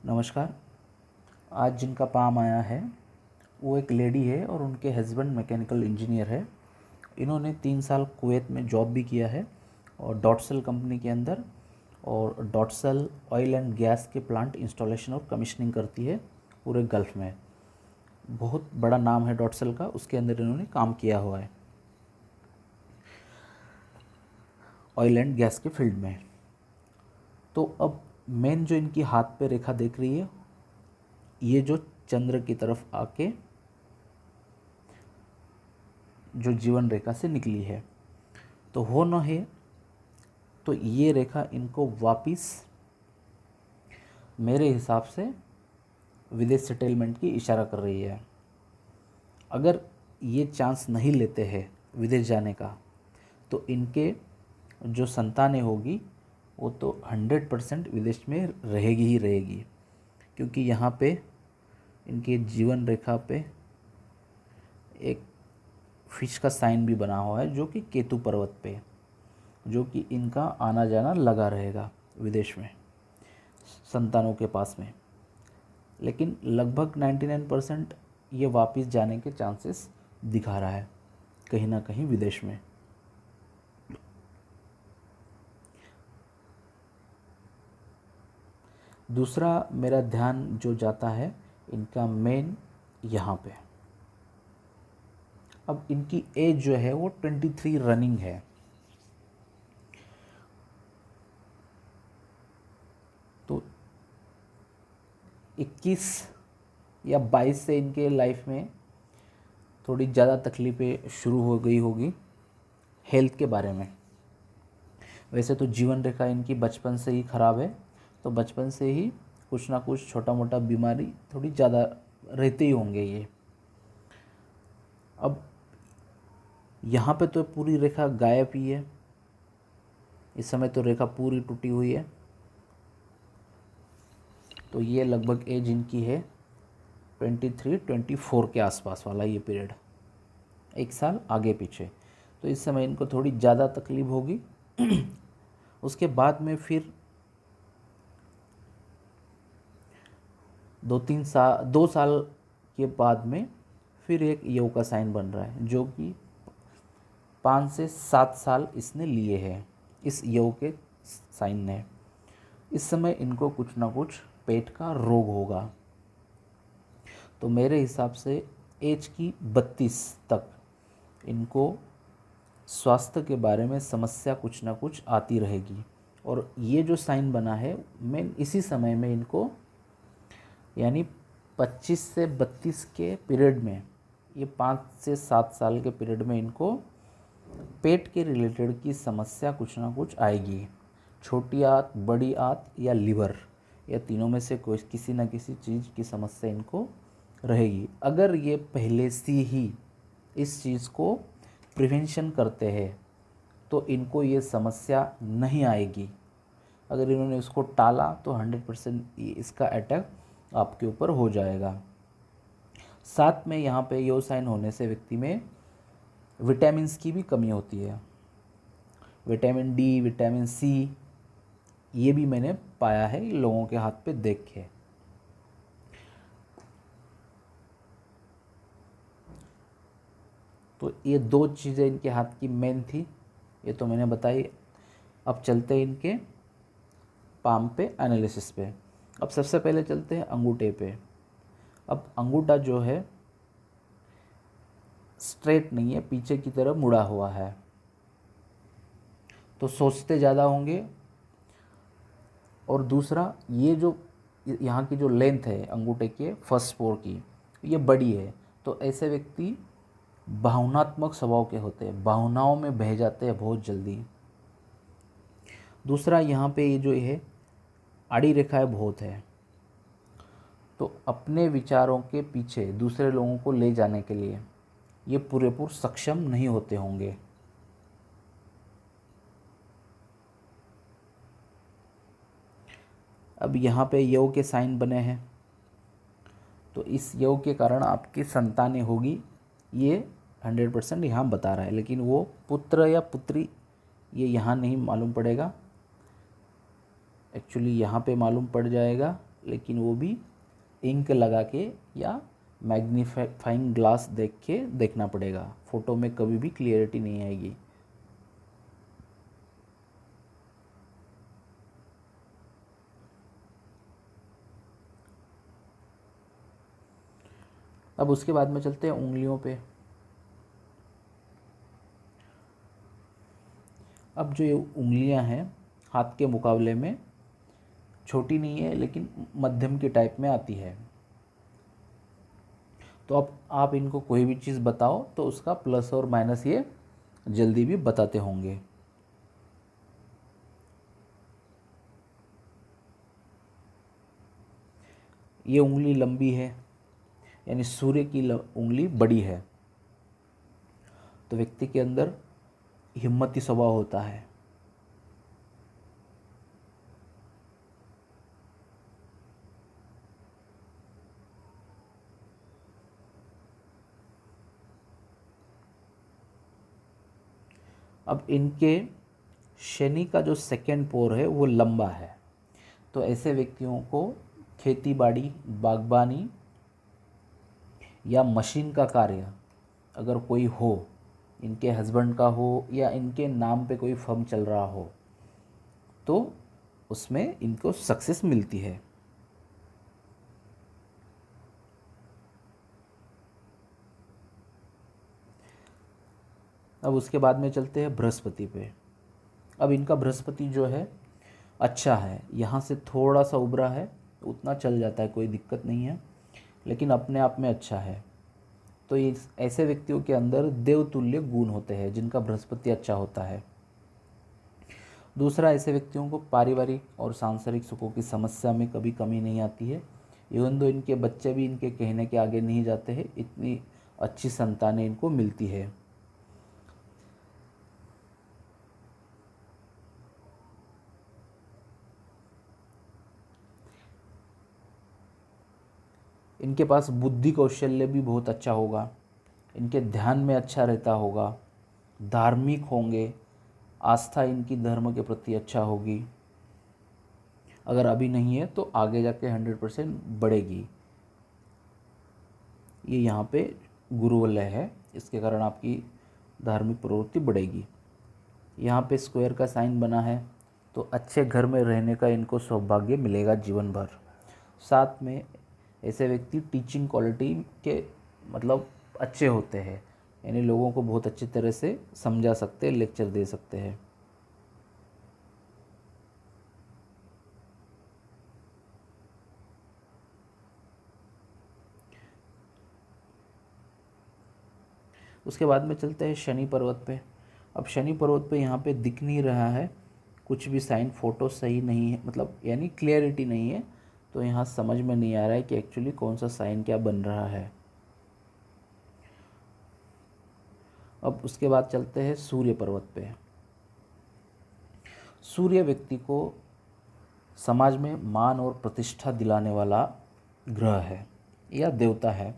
नमस्कार। आज जिनका पाम आया है वो एक लेडी है और उनके हस्बैंड मैकेनिकल इंजीनियर है। इन्होंने 3 साल कुवैत में जॉब भी किया है और डॉटसेल कंपनी के अंदर। और डॉटसेल ऑयल एंड गैस के प्लांट इंस्टॉलेशन और कमिश्निंग करती है पूरे गल्फ़ में। बहुत बड़ा नाम है डॉटसेल का, उसके अंदर इन्होंने काम किया हुआ है ऑयल एंड गैस के फील्ड में। तो अब मेन जो इनकी हाथ पे रेखा देख रही है, ये जो चंद्र की तरफ आके जो जीवन रेखा से निकली है, तो हो न है तो ये रेखा इनको वापिस मेरे हिसाब से विदेश सेटलमेंट की इशारा कर रही है। अगर ये चांस नहीं लेते हैं विदेश जाने का, तो इनके जो संतानें होगी वो तो 100% विदेश में रहेगी ही रहेगी, क्योंकि यहाँ पे इनके जीवन रेखा पे एक फिश का साइन भी बना हुआ है, जो कि केतु पर्वत पे, जो कि इनका आना जाना लगा रहेगा विदेश में संतानों के पास में। लेकिन लगभग 99% ये वापस जाने के चांसेस दिखा रहा है कहीं ना कहीं विदेश में। दूसरा मेरा ध्यान जो जाता है इनका मेन यहाँ पे। अब इनकी एज जो है वो 23 रनिंग है। तो 21 या 22 से इनके लाइफ में थोड़ी ज़्यादा तकलीफ़ें शुरू हो गई होगी हेल्थ के बारे में। वैसे तो जीवन रेखा इनकी बचपन से ही ख़राब है, तो बचपन से ही कुछ ना कुछ छोटा मोटा बीमारी थोड़ी ज़्यादा रहते ही होंगे ये। अब यहाँ पे तो पूरी रेखा गायब ही है, इस समय तो रेखा पूरी टूटी हुई है। तो ये लगभग एज इनकी है 23-24 के आसपास वाला ये पीरियड, 1 साल आगे पीछे। तो इस समय इनको थोड़ी ज़्यादा तकलीफ होगी। उसके बाद में फिर 2 साल के बाद में फिर एक योग का साइन बन रहा है, जो कि 5 से 7 साल इसने लिए हैं इस योग के साइन ने। इस समय इनको कुछ ना कुछ पेट का रोग होगा। तो मेरे हिसाब से एज की 32 तक इनको स्वास्थ्य के बारे में समस्या कुछ ना कुछ आती रहेगी। और ये जो साइन बना है, मैं इसी समय में इनको यानी 25 से 32 के पीरियड में, ये 5 से 7 साल के पीरियड में इनको पेट के रिलेटेड की समस्या कुछ ना कुछ आएगी। छोटी आंत, बड़ी आंत या लीवर, या तीनों में से कोई किसी न किसी चीज़ की समस्या इनको रहेगी। अगर ये पहले से ही इस चीज़ को प्रिवेंशन करते हैं तो इनको ये समस्या नहीं आएगी। अगर इन्होंने उसको टाला तो 100% इसका अटैक आपके ऊपर हो जाएगा। साथ में यहाँ पे यो साइन होने से व्यक्ति में विटामिन्स की भी कमी होती है। विटामिन डी, विटामिन सी, ये भी मैंने पाया है लोगों के हाथ पे देख के। तो ये 2 चीज़ें इनके हाथ की मेन थी, ये तो मैंने बताई। अब चलते हैं इनके पाम पे एनालिसिस पे। अब सबसे पहले चलते हैं अंगूठे पे। अब अंगूठा जो है स्ट्रेट नहीं है, पीछे की तरफ मुड़ा हुआ है, तो सोचते ज़्यादा होंगे। और दूसरा, ये जो यहाँ की जो लेंथ है अंगूठे के फर्स्ट पोर की, ये बड़ी है। तो ऐसे व्यक्ति भावनात्मक स्वभाव के होते हैं, भावनाओं में बह जाते हैं बहुत जल्दी। दूसरा, यहाँ पे ये जो है आड़ी रेखाएं बहुत है, तो अपने विचारों के पीछे दूसरे लोगों को ले जाने के लिए ये पूरेपूर सक्षम नहीं होते होंगे। अब यहाँ पे योग के साइन बने हैं, तो इस योग के कारण आपकी संतानें होगी, ये 100% यहाँ बता रहा है। लेकिन वो पुत्र या पुत्री ये यहाँ नहीं मालूम पड़ेगा, एक्चुअली यहाँ पे मालूम पड़ जाएगा लेकिन वो भी इंक लगा के या मैग्नीफाइंग ग्लास देख के देखना पड़ेगा, फ़ोटो में कभी भी क्लियरिटी नहीं आएगी। अब उसके बाद में चलते हैं उंगलियों पे। अब जो ये उंगलियां हैं हाथ के मुकाबले में छोटी नहीं है, लेकिन मध्यम के टाइप में आती है। तो अब आप इनको कोई भी चीज़ बताओ तो उसका प्लस और माइनस ये जल्दी भी बताते होंगे। ये उंगली लंबी है, यानी सूर्य की उंगली बड़ी है, तो व्यक्ति के अंदर हिम्मती स्वभाव होता है। अब इनके शनि का जो सेकेंड पोर है वो लंबा है, तो ऐसे व्यक्तियों को खेती बाड़ी, बागबानी या मशीन का कार्य अगर कोई हो, इनके हस्बैंड का हो या इनके नाम पे कोई फर्म चल रहा हो, तो उसमें इनको सक्सेस मिलती है। अब उसके बाद में चलते हैं बृहस्पति पे। अब इनका बृहस्पति जो है अच्छा है, यहाँ से थोड़ा सा उभरा है, उतना चल जाता है, कोई दिक्कत नहीं है, लेकिन अपने आप में अच्छा है। तो ये ऐसे व्यक्तियों के अंदर देवतुल्य गुण होते हैं जिनका बृहस्पति अच्छा होता है। दूसरा, ऐसे व्यक्तियों को पारिवारिक और सांसारिक सुखों की समस्या में कभी कमी नहीं आती है। इवन दो इनके बच्चे भी इनके कहने के आगे नहीं जाते हैं, इतनी अच्छी संतानें इनको मिलती है। इनके पास बुद्धि कौशल्य भी बहुत अच्छा होगा, इनके ध्यान में अच्छा रहता होगा, धार्मिक होंगे, आस्था इनकी धर्म के प्रति अच्छा होगी। अगर अभी नहीं है तो आगे जाके 100% बढ़ेगी। ये यहाँ पे गुरुवलय है, इसके कारण आपकी धार्मिक प्रवृत्ति बढ़ेगी। यहाँ पे स्क्वायर का साइन बना है, तो अच्छे घर में रहने का इनको सौभाग्य मिलेगा जीवन भर। साथ में ऐसे व्यक्ति टीचिंग क्वालिटी के मतलब अच्छे होते हैं, यानी लोगों को बहुत अच्छी तरह से समझा सकते हैं, लेक्चर दे सकते हैं। उसके बाद में चलते हैं शनि पर्वत पे। अब शनि पर्वत पे यहाँ पे दिख नहीं रहा है कुछ भी साइन, फ़ोटो सही नहीं है, मतलब यानी क्लियरिटी नहीं है, तो यहाँ समझ में नहीं आ रहा है कि एक्चुअली कौन सा साइन क्या बन रहा है। अब उसके बाद चलते हैं सूर्य पर्वत पे। सूर्य व्यक्ति को समाज में मान और प्रतिष्ठा दिलाने वाला ग्रह है या देवता है।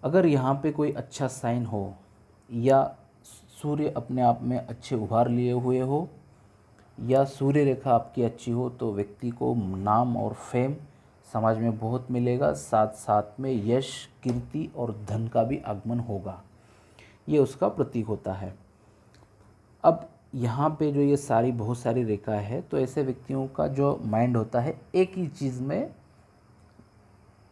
अगर यहाँ पे कोई अच्छा साइन हो या सूर्य अपने आप में अच्छे उभार लिए हुए हो या सूर्य रेखा आपकी अच्छी हो, तो व्यक्ति को नाम और फेम समाज में बहुत मिलेगा, साथ साथ में यश, कीर्ति और धन का भी आगमन होगा। ये उसका प्रतीक होता है। अब यहाँ पे जो ये सारी बहुत सारी रेखा है, तो ऐसे व्यक्तियों का जो माइंड होता है एक ही चीज़ में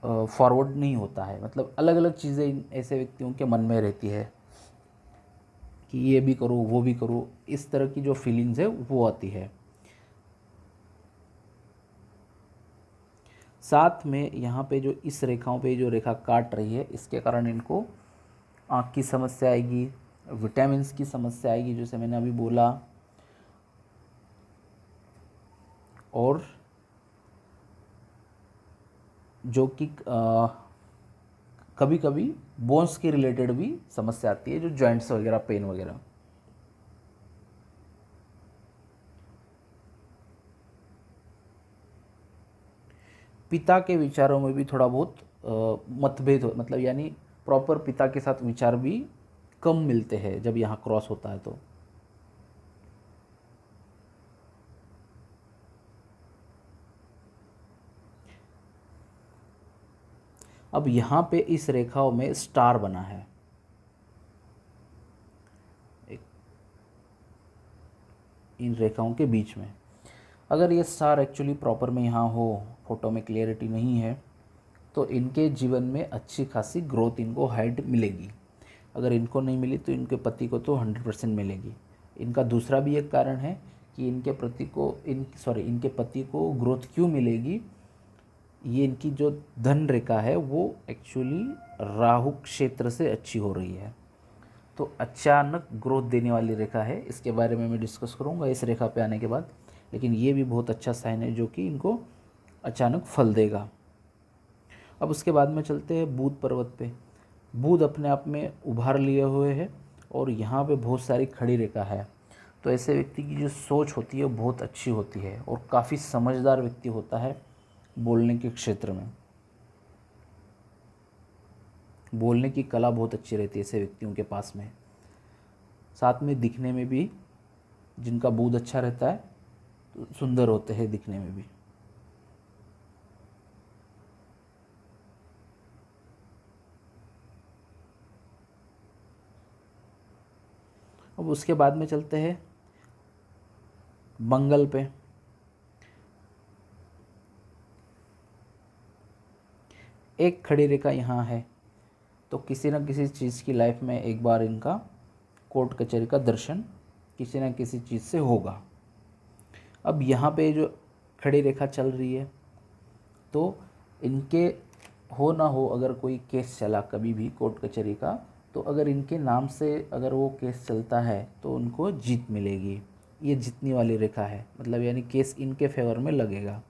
फॉरवर्ड नहीं होता है, मतलब अलग अलग चीज़ें ऐसे व्यक्तियों के मन में रहती है कि ये भी करो वो भी करो, इस तरह की जो फीलिंग्स है वो आती है। साथ में यहाँ पे जो इस रेखाओं पे जो रेखा काट रही है, इसके कारण इनको आँख की समस्या आएगी, विटामिन्स की समस्या आएगी जैसे मैंने अभी बोला, और जो कि कभी कभी बोन्स के रिलेटेड भी समस्या आती है, जो जॉइंट्स वगैरह पेन वगैरह। पिता के विचारों में भी थोड़ा बहुत मतभेद हो, मतलब यानी प्रॉपर पिता के साथ विचार भी कम मिलते हैं जब यहाँ क्रॉस होता है। तो अब यहाँ पे इस रेखाओं में स्टार बना है, इन रेखाओं के बीच में। अगर ये स्टार एक्चुअली प्रॉपर में यहाँ हो, फोटो में क्लियरिटी नहीं है, तो इनके जीवन में अच्छी खासी ग्रोथ, इनको हाइट मिलेगी। अगर इनको नहीं मिली तो इनके पति को तो 100% मिलेगी। इनका दूसरा भी एक कारण है कि इनके पति को ग्रोथ क्यों मिलेगी। ये इनकी जो धन रेखा है वो एक्चुअली राहु क्षेत्र से अच्छी हो रही है, तो अचानक ग्रोथ देने वाली रेखा है। इसके बारे में मैं डिस्कस करूँगा इस रेखा पे आने के बाद, लेकिन ये भी बहुत अच्छा साइन है जो कि इनको अचानक फल देगा। अब उसके बाद में चलते हैं बुध पर्वत पे। बुध अपने आप में उभार लिए हुए है और यहाँ पे बहुत सारी खड़ी रेखा है, तो ऐसे व्यक्ति की जो सोच होती है वो बहुत अच्छी होती है और काफ़ी समझदार व्यक्ति होता है। बोलने के क्षेत्र में बोलने की कला बहुत अच्छी रहती है ऐसे व्यक्तियों के पास में। साथ में दिखने में भी, जिनका बुध अच्छा रहता है तो सुंदर होते हैं दिखने में भी। अब उसके बाद में चलते हैं मंगल पे। एक खड़ी रेखा यहाँ है, तो किसी न किसी चीज़ की लाइफ में एक बार इनका कोर्ट कचहरी का दर्शन किसी न किसी चीज़ से होगा। अब यहाँ पे जो खड़ी रेखा चल रही है, तो इनके हो ना हो, अगर कोई केस चला कभी भी कोर्ट कचहरी का, तो अगर इनके नाम से अगर वो केस चलता है तो उनको जीत मिलेगी। ये जीतने वाली रेखा है, मतलब यानी केस इनके फेवर में लगेगा।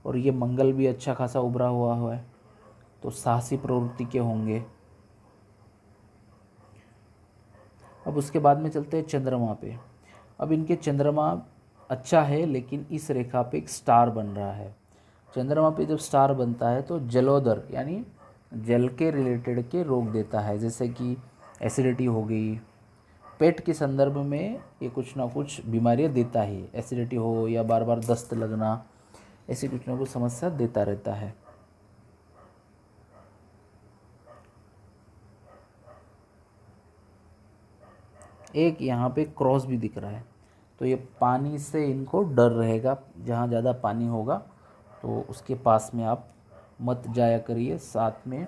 और ये मंगल भी अच्छा खासा उभरा हुआ है, तो साहसी प्रवृत्ति के होंगे। अब उसके बाद में चलते हैं चंद्रमा पे। अब इनके चंद्रमा अच्छा है, लेकिन इस रेखा पे एक स्टार बन रहा है। चंद्रमा पे जब स्टार बनता है तो जलोदर यानी जल के रिलेटेड के रोग देता है, जैसे कि एसिडिटी हो गई। पेट के संदर्भ में ये कुछ ना कुछ बीमारियां देता ही, एसिडिटी हो या बार बार दस्त लगना, ऐसी कुछ ना कुछ समस्या देता रहता है। एक यहाँ पे क्रॉस भी दिख रहा है, तो ये पानी से इनको डर रहेगा। जहाँ ज़्यादा पानी होगा तो उसके पास में आप मत जाया करिए। साथ में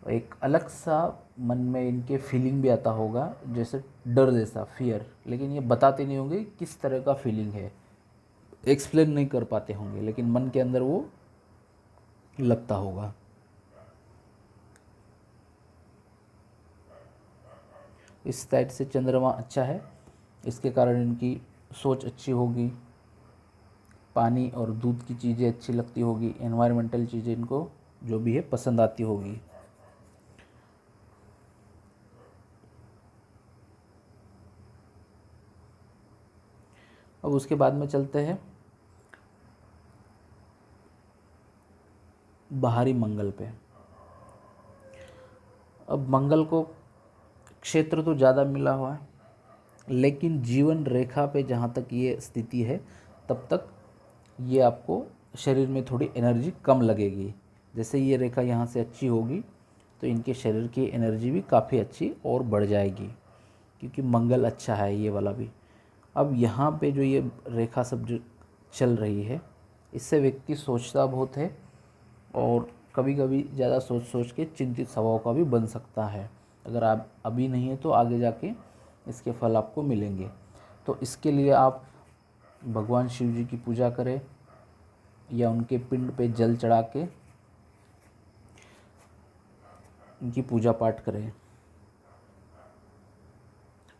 एक अलग सा मन में इनके फीलिंग भी आता होगा, जैसे डर जैसा, फियर, लेकिन ये बताते नहीं होंगे किस तरह का फीलिंग है, एक्सप्लेन नहीं कर पाते होंगे, लेकिन मन के अंदर वो लगता होगा। इस साइड से चंद्रमा अच्छा है, इसके कारण इनकी सोच अच्छी होगी, पानी और दूध की चीज़ें अच्छी लगती होगी, एनवायरमेंटल चीज़ें इनको जो भी है पसंद आती होगी। अब उसके बाद में चलते हैं बाहरी मंगल पे। अब मंगल को क्षेत्र तो ज़्यादा मिला हुआ है, लेकिन जीवन रेखा पे जहाँ तक ये स्थिति है तब तक ये आपको शरीर में थोड़ी एनर्जी कम लगेगी। जैसे ये रेखा यहाँ से अच्छी होगी तो इनके शरीर की एनर्जी भी काफ़ी अच्छी और बढ़ जाएगी, क्योंकि मंगल अच्छा है ये वाला भी। अब यहाँ पे जो ये रेखा सब जो चल रही है, इससे व्यक्ति सोचता बहुत है और कभी कभी ज़्यादा सोच सोच के चिंतित स्वभाव का भी बन सकता है। अगर आप अभी नहीं है तो आगे जाके इसके फल आपको मिलेंगे। तो इसके लिए आप भगवान शिव जी की पूजा करें या उनके पिंड पे जल चढ़ा के उनकी पूजा पाठ करें,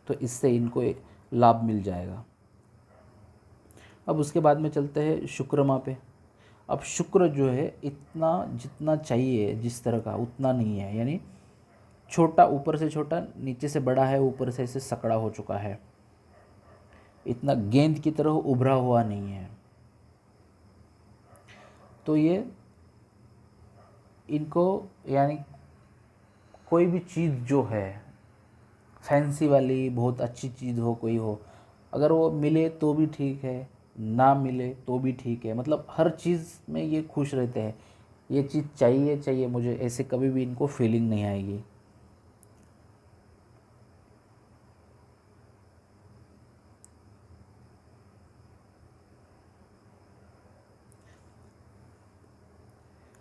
तो इससे इनको एक लाभ मिल जाएगा। अब उसके बाद में चलते हैं शुक्रमा पे। अब शुक्र जो है इतना जितना चाहिए जिस तरह का उतना नहीं है, यानी छोटा, ऊपर से छोटा नीचे से बड़ा है, ऊपर से ऐसे सकड़ा हो चुका है, इतना गेंद की तरह उभरा हुआ नहीं है। तो ये इनको यानी कोई भी चीज़ जो है फैंसी वाली बहुत अच्छी चीज़ हो कोई हो, अगर वो मिले तो भी ठीक है, ना मिले तो भी ठीक है, मतलब हर चीज़ में ये खुश रहते हैं, ये चीज़ चाहिए चाहिए मुझे, ऐसे कभी भी इनको फीलिंग नहीं आएगी।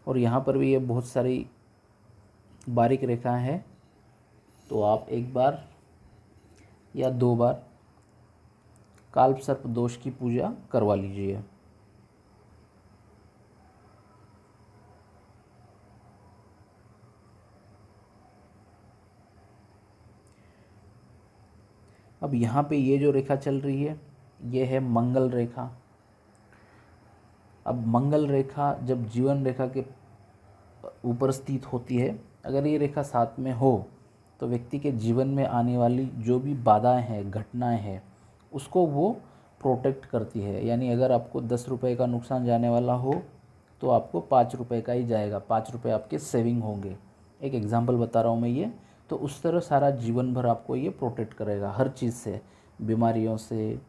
और यहाँ पर भी ये बहुत सारी बारीक रेखाएं हैं, तो आप एक बार या 2 बार काल्प सर्प दोष की पूजा करवा लीजिए। अब यहाँ पे ये जो रेखा चल रही है ये है मंगल रेखा। अब मंगल रेखा जब जीवन रेखा के ऊपर स्थित होती है, अगर ये रेखा साथ में हो तो व्यक्ति के जीवन में आने वाली जो भी बाधाएं हैं, घटनाएं हैं, उसको वो प्रोटेक्ट करती है। यानी अगर आपको 10 रुपये का नुकसान जाने वाला हो तो आपको 5 रुपये का ही जाएगा, 5 रुपये आपके सेविंग होंगे। एक एग्जांपल बता रहा हूँ मैं ये, तो उस तरह सारा जीवन भर आपको ये प्रोटेक्ट करेगा हर चीज़ से, बीमारियों से,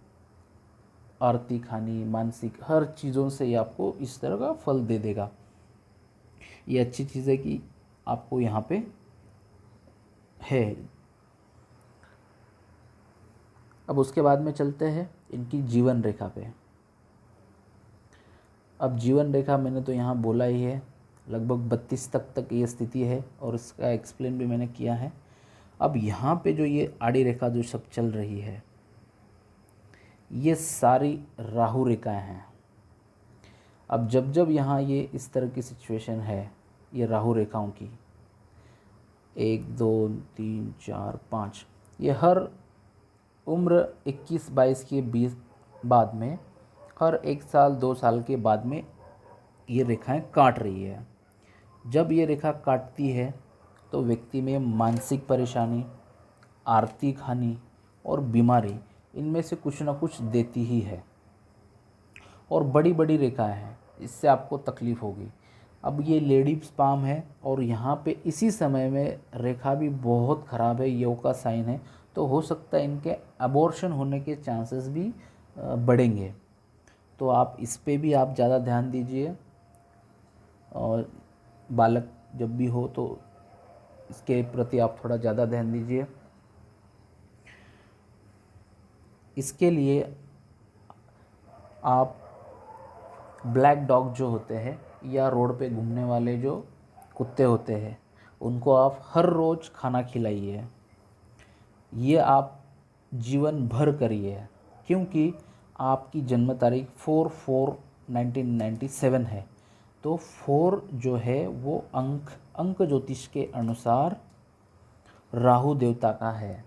आर्थिक हानि, मानसिक हर चीज़ों से ये आपको इस तरह का फल दे देगा। ये अच्छी चीज़ है कि आपको यहाँ पे है। अब उसके बाद में चलते हैं इनकी जीवन रेखा पे। अब जीवन रेखा मैंने तो यहाँ बोला ही है, लगभग 32 तक ये स्थिति है और इसका एक्सप्लेन भी मैंने किया है। अब यहाँ पे जो ये आड़ी रेखा जो सब चल रही है, ये सारी राहु रेखाएं हैं। अब जब जब यहाँ ये इस तरह की सिचुएशन है, ये राहु रेखाओं की 1 2 3 4 5, ये हर उम्र 21-22 के 20 बाद में, हर 1 साल 2 साल के बाद में ये रेखाएं काट रही है। जब ये रेखा काटती है तो व्यक्ति में मानसिक परेशानी, आर्थिक हानि और बीमारी, इनमें से कुछ ना कुछ देती ही है। और बड़ी बड़ी रेखाएं हैं, इससे आपको तकलीफ़ होगी। अब ये लेडी स्पाम है और यहाँ पे इसी समय में रेखा भी बहुत ख़राब है, योग का साइन है, तो हो सकता है इनके अबॉर्शन होने के चांसेस भी बढ़ेंगे। तो आप इस पे भी आप ज़्यादा ध्यान दीजिए, और बालक जब भी हो तो इसके प्रति आप थोड़ा ज़्यादा ध्यान दीजिए। इसके लिए आप ब्लैक डॉग जो होते हैं या रोड पे घूमने वाले जो कुत्ते होते हैं, उनको आप हर रोज़ खाना खिलाइए। ये आप जीवन भर करिए, क्योंकि आपकी जन्म तारीख 4/4/1997 है। तो 4 जो है वो अंक ज्योतिष के अनुसार राहु देवता का है।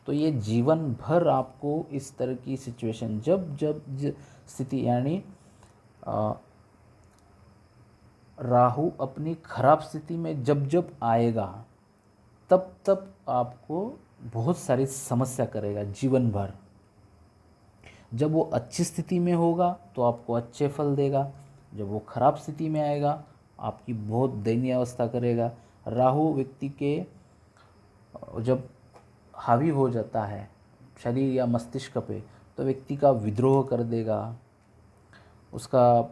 तो ये जीवन भर आपको इस तरह की सिचुएशन जब जब स्थिति, यानी राहु अपनी खराब स्थिति में जब जब आएगा तब तब आपको बहुत सारी समस्या करेगा जीवन भर। जब वो अच्छी स्थिति में होगा तो आपको अच्छे फल देगा, जब वो खराब स्थिति में आएगा आपकी बहुत दयनीय अवस्था करेगा। राहु व्यक्ति के जब हावी हो जाता है शरीर या मस्तिष्क पे, तो व्यक्ति का विद्रोह कर देगा, उसका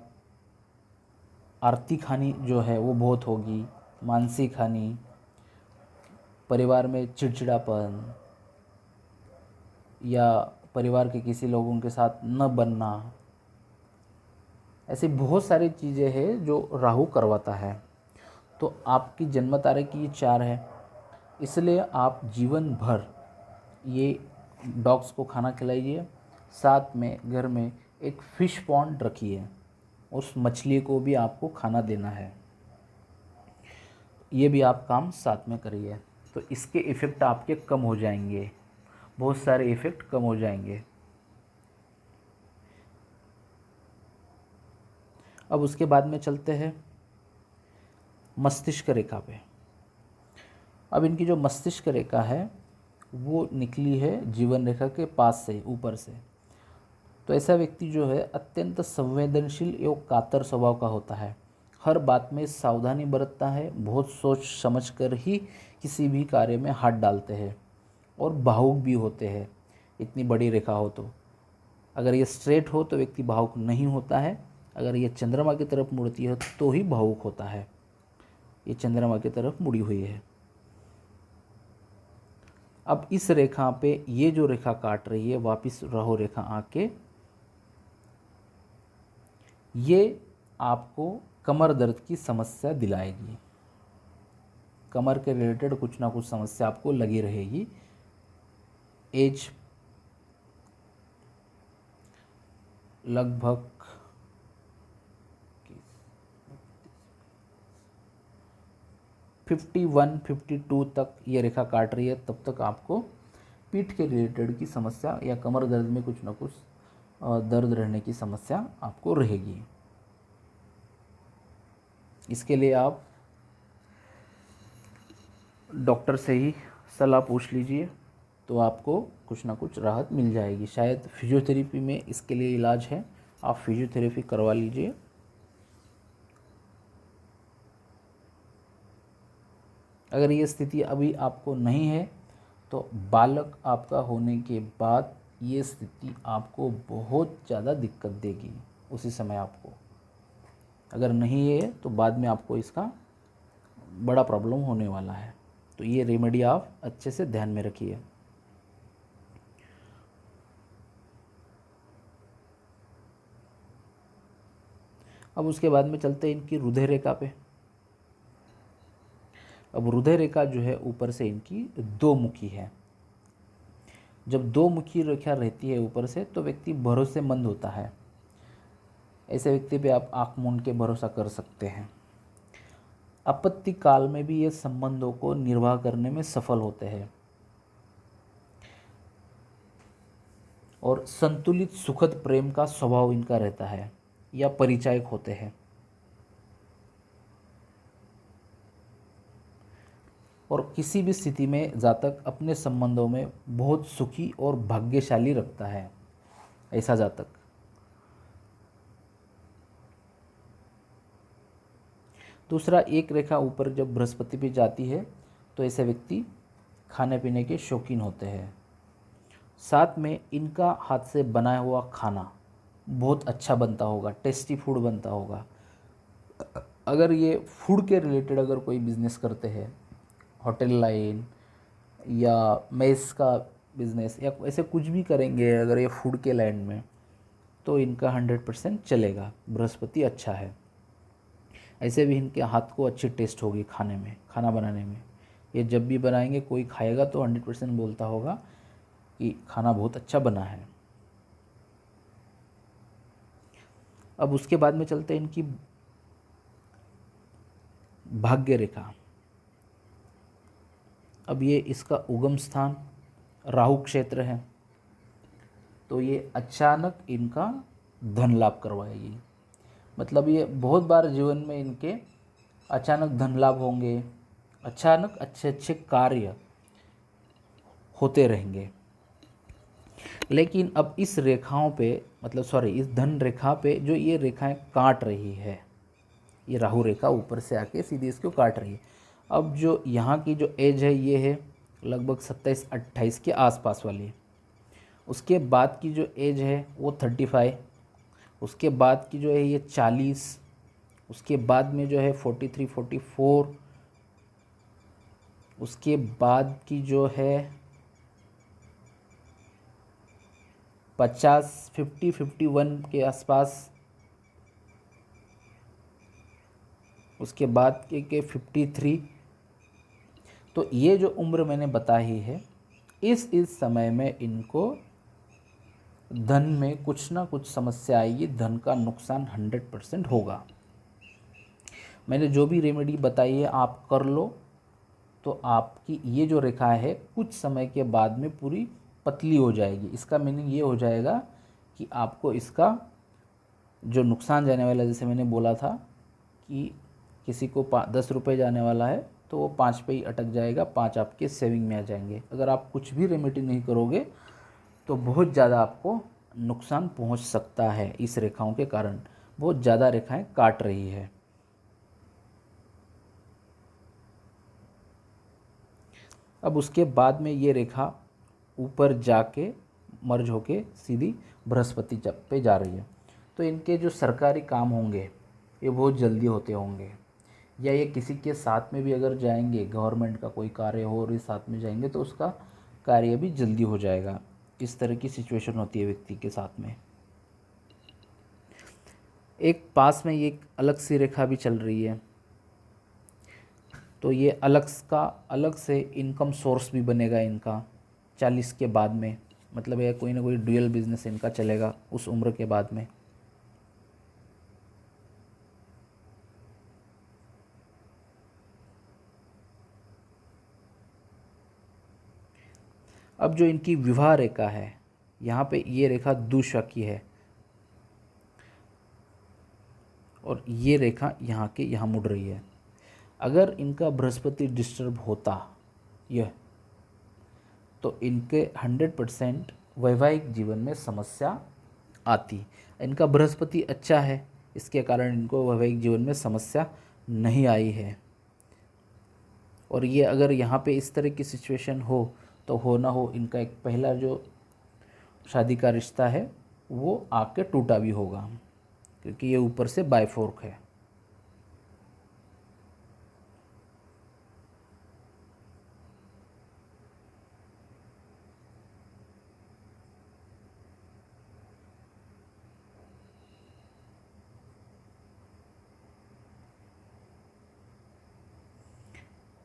आर्थिक हानि जो है वो बहुत होगी, मानसिक हानि, परिवार में चिड़चिड़ापन, या परिवार के किसी लोगों के साथ न बनना, ऐसी बहुत सारी चीज़ें हैं जो राहु करवाता है। तो आपकी जन्म तारीख ये 4 है, इसलिए आप जीवन भर ये डॉग्स को खाना खिलाइए। साथ में घर में एक फ़िश पॉन्ड रखिए, उस मछली को भी आपको खाना देना है। ये भी आप काम साथ में करिए, तो इसके इफ़ेक्ट आपके कम हो जाएंगे, बहुत सारे इफ़ेक्ट कम हो जाएंगे। अब उसके बाद में चलते हैं मस्तिष्क रेखा पे। अब इनकी जो मस्तिष्क रेखा है वो निकली है जीवन रेखा के पास से, ऊपर से। तो ऐसा व्यक्ति जो है अत्यंत संवेदनशील एवं कातर स्वभाव का होता है, हर बात में सावधानी बरतता है, बहुत सोच समझ कर ही किसी भी कार्य में हाथ डालते हैं। और भावुक भी होते हैं। इतनी बड़ी रेखा हो तो, अगर ये स्ट्रेट हो तो व्यक्ति भावुक नहीं होता है, अगर ये चंद्रमा की तरफ मुड़ती है तो ही भावुक होता है। ये चंद्रमा की तरफ मुड़ी हुई है। अब इस रेखा पे ये जो रेखा काट रही है, वापिस राहु रेखा आके ये आपको कमर दर्द की समस्या दिलाएगी। कमर के रिलेटेड कुछ ना कुछ समस्या आपको लगी रहेगी। एज लगभग 51-52 तक ये रेखा काट रही है, तब तक आपको पीठ के रिलेटेड की समस्या या कमर दर्द में कुछ ना कुछ दर्द रहने की समस्या आपको रहेगी। इसके लिए आप डॉक्टर से ही सलाह पूछ लीजिए, तो आपको कुछ ना कुछ राहत मिल जाएगी। शायद फिजियोथेरेपी में इसके लिए इलाज है, आप फिजियोथेरेपी करवा लीजिए। अगर ये स्थिति अभी आपको नहीं है तो बालक आपका होने के बाद ये स्थिति आपको बहुत ज़्यादा दिक्कत देगी उसी समय आपको। अगर नहीं है तो बाद में आपको इसका बड़ा प्रॉब्लम होने वाला है। तो ये रेमेडी आप अच्छे से ध्यान में रखिए। अब उसके बाद में चलते हैं इनकी हृदय रेखा पे। अब हृदय रेखा जो है ऊपर से इनकी दो मुखी है। जब दो मुखी रेखा रहती है ऊपर से तो व्यक्ति भरोसेमंद होता है। ऐसे व्यक्ति पे आप आँख मूंद के भरोसा कर सकते हैं। आपत्ति काल में भी ये संबंधों को निर्वाह करने में सफल होते हैं और संतुलित सुखद प्रेम का स्वभाव इनका रहता है या परिचायक होते हैं। और किसी भी स्थिति में जातक अपने संबंधों में बहुत सुखी और भाग्यशाली रखता है, ऐसा जातक। दूसरा, एक रेखा ऊपर जब बृहस्पति पे जाती है तो ऐसे व्यक्ति खाने पीने के शौकीन होते हैं। साथ में इनका हाथ से बनाया हुआ खाना बहुत अच्छा बनता होगा, टेस्टी फूड बनता होगा। अगर ये फूड के रिलेटेड अगर कोई बिजनेस करते हैं, होटल लाइन या मेस का बिजनेस या ऐसे कुछ भी करेंगे अगर ये फूड के लाइन में, तो इनका 100% चलेगा। बृहस्पति अच्छा है। ऐसे भी इनके हाथ को अच्छी टेस्ट होगी खाने में, खाना बनाने में। ये जब भी बनाएंगे कोई खाएगा तो 100% बोलता होगा कि खाना बहुत अच्छा बना है। अब उसके बाद में चलते हैं इनकी भाग्य रेखा। अब ये इसका उगम स्थान राहु क्षेत्र है, तो ये अचानक इनका धन लाभ करवाएगी। मतलब ये बहुत बार जीवन में इनके अचानक धन लाभ होंगे, अचानक अच्छे अच्छे कार्य होते रहेंगे। लेकिन अब इस रेखाओं पे इस धन रेखा पे जो ये रेखाएं काट रही है, ये राहु रेखा ऊपर से आके सीधे इसको काट रही है। अब जो यहाँ की जो एज है ये है लगभग 27-28 के आसपास वाली। उसके बाद की जो एज है वो 35, उसके बाद की जो है ये 40, उसके बाद में जो है 43-44, उसके बाद की जो है 50-51 के आसपास, उसके बाद के 53। तो ये जो उम्र मैंने बताई है, इस समय में इनको धन में कुछ ना कुछ समस्या आएगी, धन का नुकसान 100% होगा। मैंने जो भी रेमेडी बताई है आप कर लो, तो आपकी ये जो रेखा है कुछ समय के बाद में पूरी पतली हो जाएगी। इसका मीनिंग ये हो जाएगा कि आपको इसका जो नुकसान जाने वाला, जैसे मैंने बोला था कि किसी को 10 रुपये जाने वाला है तो वो 5 पे ही अटक जाएगा, 5 आपके सेविंग में आ जाएंगे। अगर आप कुछ भी रेमेडी नहीं करोगे तो बहुत ज़्यादा आपको नुकसान पहुंच सकता है। इस रेखाओं के कारण बहुत ज़्यादा रेखाएं काट रही है। अब उसके बाद में ये रेखा ऊपर जाके मर्ज होके सीधी बृहस्पति पे जा रही है। तो इनके जो सरकारी काम होंगे ये बहुत जल्दी होते होंगे, या ये किसी के साथ में भी अगर जाएंगे, गवर्नमेंट का कोई कार्य हो और ये साथ में जाएंगे तो उसका कार्य भी जल्दी हो जाएगा। इस तरह की सिचुएशन होती है व्यक्ति के साथ में। एक पास में ये एक अलग सी रेखा भी चल रही है, तो ये अलग से इनकम सोर्स भी बनेगा इनका 40 के बाद में। मतलब ये कोई ना कोई ड्यूअल बिजनेस इनका चलेगा उस उम्र के बाद में। अब जो इनकी विवाह रेखा है, यहाँ पे ये रेखा दूषा की है और ये रेखा यहाँ के यहाँ मुड़ रही है। अगर इनका बृहस्पति डिस्टर्ब होता यह, तो इनके 100% वैवाहिक जीवन में समस्या आती। इनका बृहस्पति अच्छा है, इसके कारण इनको वैवाहिक जीवन में समस्या नहीं आई है। और ये अगर यहाँ पे इस तरह की सिचुएशन हो तो हो ना हो इनका एक पहला जो शादी का रिश्ता है वो आके टूटा भी होगा, क्योंकि ये ऊपर से बायफोर्क है।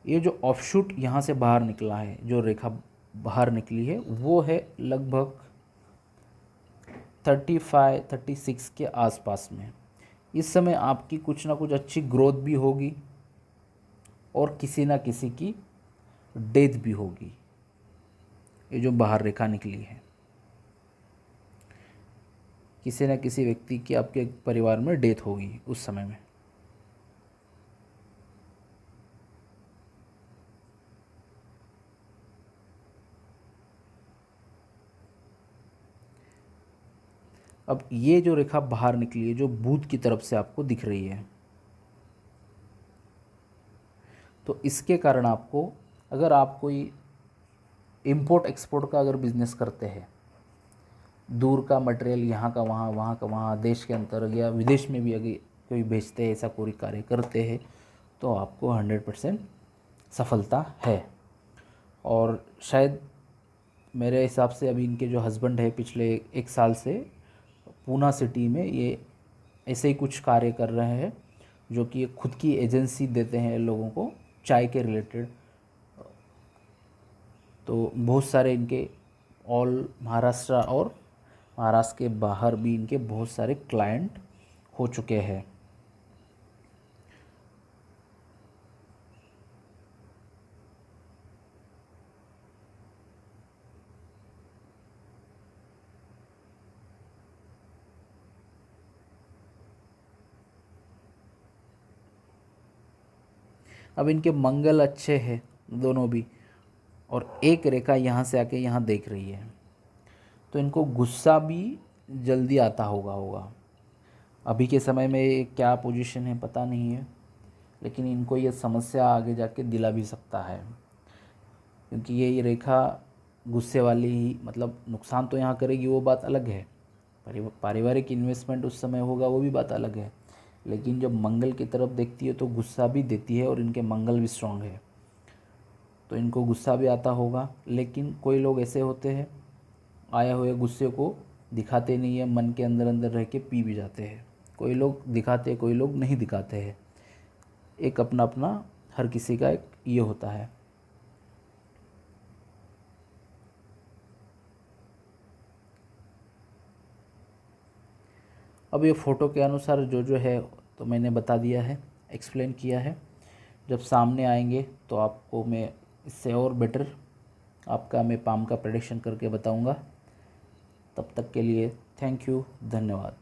ये जो ऑफशूट यहाँ से बाहर निकला है, जो रेखा बाहर निकली है, वो है लगभग 35-36 के आसपास में। इस समय आपकी कुछ ना कुछ अच्छी ग्रोथ भी होगी और किसी ना किसी की डेथ भी होगी। ये जो बाहर रेखा निकली है, किसी न किसी व्यक्ति की आपके परिवार में डेथ होगी उस समय में। अब ये जो रेखा बाहर निकली है, जो बुध की तरफ से आपको दिख रही है, तो इसके कारण आपको, अगर आप कोई इंपोर्ट एक्सपोर्ट का अगर बिजनेस करते हैं, दूर का मटेरियल यहाँ का वहाँ, वहाँ का वहाँ, देश के अंदर या विदेश में भी अगर कोई भेजते हैं, ऐसा कोई कार्य करते हैं, तो आपको 100% सफलता है। और शायद मेरे हिसाब से अभी इनके जो हस्बैंड है पिछले 1 साल से पूना सिटी में ये ऐसे ही कुछ कार्य कर रहे हैं, जो कि खुद की एजेंसी देते हैं लोगों को चाय के रिलेटेड। तो बहुत सारे इनके ऑल महाराष्ट्र और महाराष्ट्र के बाहर भी इनके बहुत सारे क्लाइंट हो चुके हैं। अब इनके मंगल अच्छे हैं दोनों भी, और एक रेखा यहाँ से आके यहाँ देख रही है, तो इनको गुस्सा भी जल्दी आता होगा। अभी के समय में ये क्या पोजीशन है पता नहीं है, लेकिन इनको ये समस्या आगे जाके दिला भी सकता है, क्योंकि ये रेखा गुस्से वाली ही, मतलब नुकसान तो यहाँ करेगी वो बात अलग है, पारिवारिक इन्वेस्टमेंट उस समय होगा वो भी बात अलग है, लेकिन जब मंगल की तरफ देखती है तो गुस्सा भी देती है, और इनके मंगल भी स्ट्रांग है तो इनको गुस्सा भी आता होगा। लेकिन कोई लोग ऐसे होते हैं आए हुए गुस्से को दिखाते नहीं है, मन के अंदर अंदर रह के पी भी जाते हैं। कोई लोग दिखाते हैं, कोई लोग नहीं दिखाते हैं। एक अपना अपना हर किसी का एक ये होता है। अब ये फ़ोटो के अनुसार जो जो है तो मैंने बता दिया है, एक्सप्लेन किया है। जब सामने आएंगे तो आपको मैं इससे और बेटर आपका मैं पाम का प्रेडिक्शन करके बताऊंगा। तब तक के लिए थैंक यू, धन्यवाद।